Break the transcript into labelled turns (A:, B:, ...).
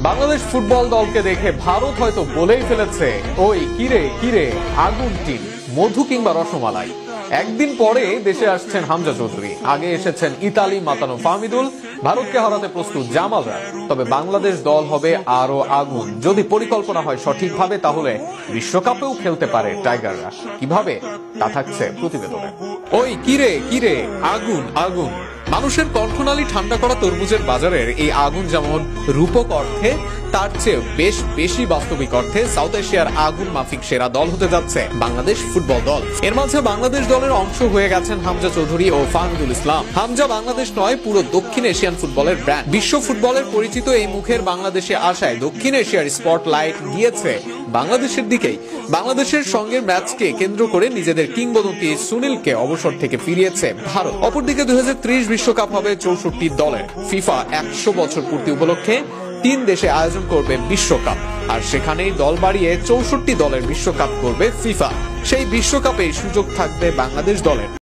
A: Bangladesh football দলকে দেখে ভারত হয়তো বলেই ফেলেছে, ওই কিরে কিরে আগুন টিম, মধু কিংবা রসমালাই। একদিন পরে দেশে আসছেন হামজা চৌধুরী, আগে এসেছেন ইতালি মাতানো ফাহমিদুল, ভারতকে হারাতে প্রস্তুত জামালরা। তবে বাংলাদেশ দল হবে আরো আগুন। যদি পরিকল্পনা হয় সঠিকভাবে, তাহলে বিশ্বকাপেও খেলতে পারে টাইগাররা। কিভাবে, তা থাকছে প্রতিবেদনে। ওই কিরে কিরে আগুন আগুন। মানুষের কণ্ঠনালী ঠান্ডা করা তরমুজের বাজারের এই আগুন যেমন রূপক অর্থে, তার চেয়ে বেশ বেশি বাস্তবিক অর্থে সাউথ এশিয়ার আগুন মাফিক সেরা দল হতে যাচ্ছে বাংলাদেশ ফুটবল দল। এর মাঝে বাংলাদেশ দলের অংশ হয়ে গেছেন হামজা চৌধুরী ও ফাহমিদুল ইসলাম। হামজা বাংলাদেশ নয়, পুরো দক্ষিণ এশিয়ান ফুটবলের ব্র্যান্ড। বিশ্ব ফুটবলের পরিচিত এই মুখের বাংলাদেশে আসায় দক্ষিণ এশিয়ার স্পটলাইট গিয়েছে বাংলাদেশের দিকেই। বাংলাদেশের সঙ্গে ম্যাচকে কেন্দ্র করে নিজেদের কিংবদন্তি সুনীলকে অবসর থেকে ফিরিয়েছে ভারত। অপরদিকে 2030 বিশ্বকাপ হবে 64 দলের। ফিফা 100 বছর পূর্তি উপলক্ষে 3 দেশে আয়োজন করবে বিশ্বকাপ, আর সেখানেই দল বাড়িয়ে 64 দলের বিশ্বকাপ করবে ফিফা। সেই বিশ্বকাপে সুযোগ থাকবে বাংলাদেশ দলের।